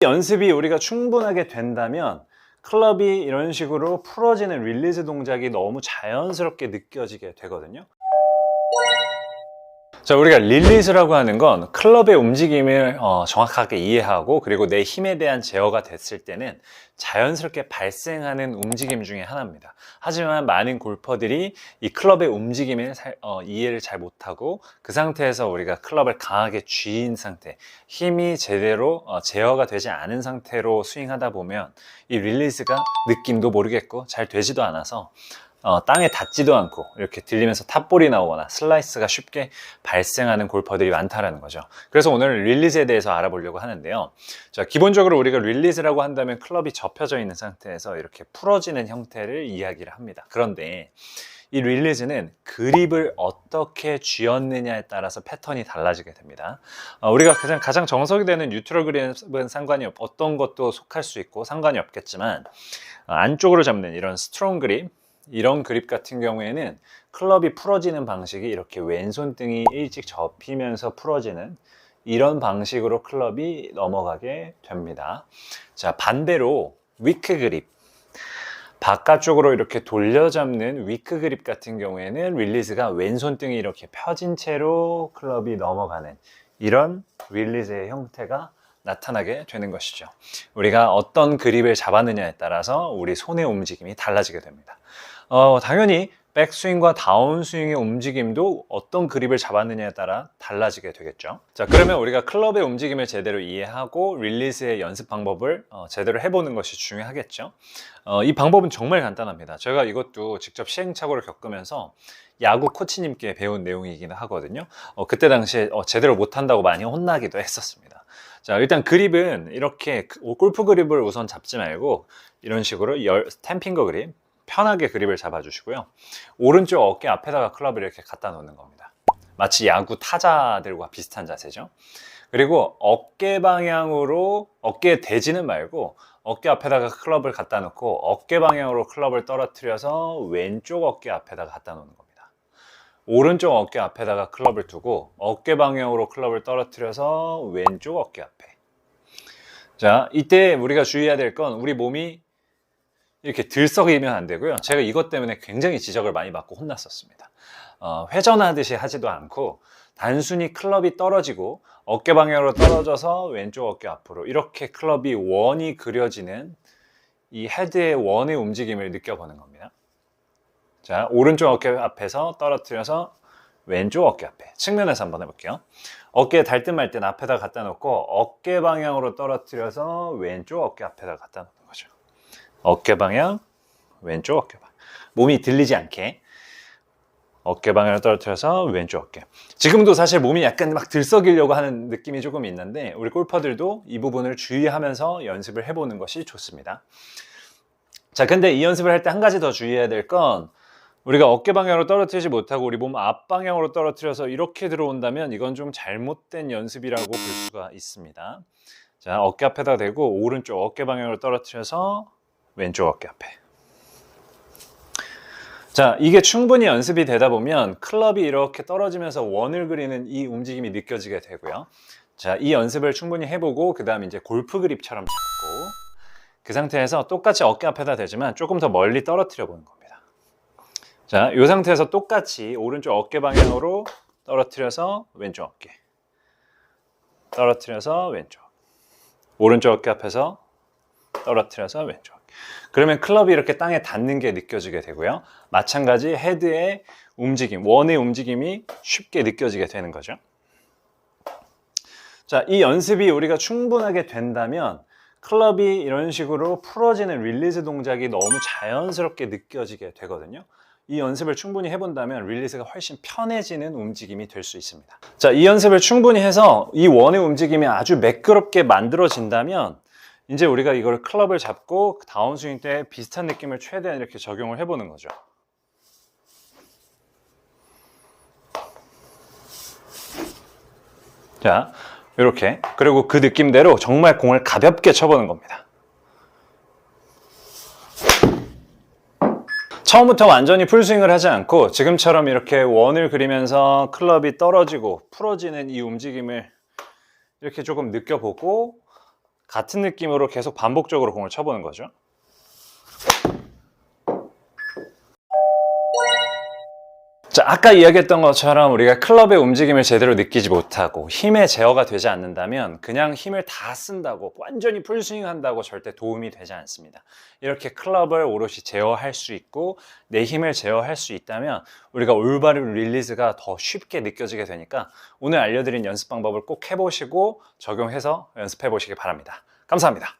연습이 우리가 충분하게 된다면 클럽이 이런 식으로 풀어지는 릴리즈 동작이 너무 자연스럽게 느껴지게 되거든요. 자, 우리가 릴리즈라고 하는 건 클럽의 움직임을 정확하게 이해하고 그리고 내 힘에 대한 제어가 됐을 때는 자연스럽게 발생하는 움직임 중에 하나입니다. 하지만 많은 골퍼들이 이 클럽의 움직임을 이해를 잘 못하고 그 상태에서 우리가 클럽을 강하게 쥐인 상태, 힘이 제대로 제어가 되지 않은 상태로 스윙하다 보면 이 릴리즈가 느낌도 모르겠고 잘 되지도 않아서 땅에 닿지도 않고 이렇게 들리면서 탑볼이 나오거나 슬라이스가 쉽게 발생하는 골퍼들이 많다라는 거죠. 그래서 오늘 릴리즈에 대해서 알아보려고 하는데요. 자, 기본적으로 우리가 릴리즈라고 한다면 클럽이 접혀져 있는 상태에서 이렇게 풀어지는 형태를 이야기를 합니다. 그런데 이 릴리즈는 그립을 어떻게 쥐었느냐에 따라서 패턴이 달라지게 됩니다. 우리가 가장 정석이 되는 뉴트럴 그립은 어떤 것도 속할 수 있고 상관이 없겠지만 안쪽으로 잡는 이런 스트롱 그립, 이런 그립 같은 경우에는 클럽이 풀어지는 방식이 이렇게 왼손등이 일찍 접히면서 풀어지는 이런 방식으로 클럽이 넘어가게 됩니다. 자, 반대로 위크 그립, 바깥쪽으로 이렇게 돌려잡는 위크 그립 같은 경우에는 릴리즈가 왼손등이 이렇게 펴진 채로 클럽이 넘어가는 이런 릴리즈의 형태가 나타나게 되는 것이죠. 우리가 어떤 그립을 잡았느냐에 따라서 우리 손의 움직임이 달라지게 됩니다. 당연히 백스윙과 다운스윙의 움직임도 어떤 그립을 잡았느냐에 따라 달라지게 되겠죠. 자, 그러면 우리가 클럽의 움직임을 제대로 이해하고 릴리즈의 연습 방법을 제대로 해보는 것이 중요하겠죠. 이 방법은 정말 간단합니다. 제가 이것도 직접 시행착오를 겪으면서 야구 코치님께 배운 내용이긴 하거든요. 그때 당시에 제대로 못한다고 많이 혼나기도 했었습니다. 자, 일단 그립은 이렇게 골프 그립을 우선 잡지 말고 이런 식으로 10핑거 그립, 편하게 그립을 잡아주시고요. 오른쪽 어깨 앞에다가 클럽을 이렇게 갖다 놓는 겁니다. 마치 야구 타자들과 비슷한 자세죠. 그리고 어깨 방향으로, 어깨에 대지는 말고 어깨 앞에다가 클럽을 갖다 놓고 어깨 방향으로 클럽을 떨어뜨려서 왼쪽 어깨 앞에다가 갖다 놓는 겁니다. 오른쪽 어깨 앞에다가 클럽을 두고 어깨 방향으로 클럽을 떨어뜨려서 왼쪽 어깨 앞에. 자, 이때 우리가 주의해야 될 건 우리 몸이 이렇게 들썩이면 안 되고요. 제가 이것 때문에 굉장히 지적을 많이 받고 혼났었습니다. 회전하듯이 하지도 않고 단순히 클럽이 떨어지고 어깨 방향으로 떨어져서 왼쪽 어깨 앞으로 이렇게 클럽이 원이 그려지는 이 헤드의 원의 움직임을 느껴보는 겁니다. 자, 오른쪽 어깨 앞에서 떨어뜨려서 왼쪽 어깨 앞에, 측면에서 한번 해볼게요. 어깨에 닿을 듯 말 듯 앞에다 갖다 놓고 어깨 방향으로 떨어뜨려서 왼쪽 어깨 앞에다 갖다 놓는 거죠. 어깨 방향, 왼쪽 어깨 방향. 몸이 들리지 않게 어깨 방향을 떨어뜨려서 왼쪽 어깨. 지금도 사실 몸이 약간 막 들썩이려고 하는 느낌이 조금 있는데 우리 골퍼들도 이 부분을 주의하면서 연습을 해보는 것이 좋습니다. 자, 근데 이 연습을 할 때 한 가지 더 주의해야 될 건 우리가 어깨 방향으로 떨어뜨리지 못하고 우리 몸 앞방향으로 떨어뜨려서 이렇게 들어온다면 이건 좀 잘못된 연습이라고 볼 수가 있습니다. 자, 어깨 앞에다 대고 오른쪽 어깨 방향으로 떨어뜨려서 왼쪽 어깨 앞에. 자, 이게 충분히 연습이 되다 보면 클럽이 이렇게 떨어지면서 원을 그리는 이 움직임이 느껴지게 되고요. 자, 이 연습을 충분히 해보고 그 다음 이제 골프 그립처럼 잡고 그 상태에서 똑같이 어깨 앞에다 대지만 조금 더 멀리 떨어뜨려 보는 겁니다. 자, 이 상태에서 똑같이 오른쪽 어깨 방향으로 떨어뜨려서 왼쪽 어깨, 떨어뜨려서 왼쪽, 오른쪽 어깨 앞에서 떨어뜨려서 왼쪽. 그러면 클럽이 이렇게 땅에 닿는 게 느껴지게 되고요. 마찬가지 헤드의 움직임, 원의 움직임이 쉽게 느껴지게 되는 거죠. 자, 이 연습이 우리가 충분하게 된다면 클럽이 이런 식으로 풀어지는 릴리즈 동작이 너무 자연스럽게 느껴지게 되거든요. 이 연습을 충분히 해본다면 릴리즈가 훨씬 편해지는 움직임이 될 수 있습니다. 자, 이 연습을 충분히 해서 이 원의 움직임이 아주 매끄럽게 만들어진다면 이제 우리가 이걸 클럽을 잡고 다운스윙 때 비슷한 느낌을 최대한 이렇게 적용을 해보는 거죠. 자, 이렇게. 그리고 그 느낌대로 정말 공을 가볍게 쳐보는 겁니다. 처음부터 완전히 풀스윙을 하지 않고 지금처럼 이렇게 원을 그리면서 클럽이 떨어지고 풀어지는 이 움직임을 이렇게 조금 느껴보고 같은 느낌으로 계속 반복적으로 공을 쳐보는 거죠. 자, 아까 이야기했던 것처럼 우리가 클럽의 움직임을 제대로 느끼지 못하고 힘의 제어가 되지 않는다면 그냥 힘을 다 쓴다고 완전히 풀스윙한다고 절대 도움이 되지 않습니다. 이렇게 클럽을 오롯이 제어할 수 있고 내 힘을 제어할 수 있다면 우리가 올바른 릴리즈가 더 쉽게 느껴지게 되니까 오늘 알려드린 연습 방법을 꼭 해보시고 적용해서 연습해 보시기 바랍니다. 감사합니다.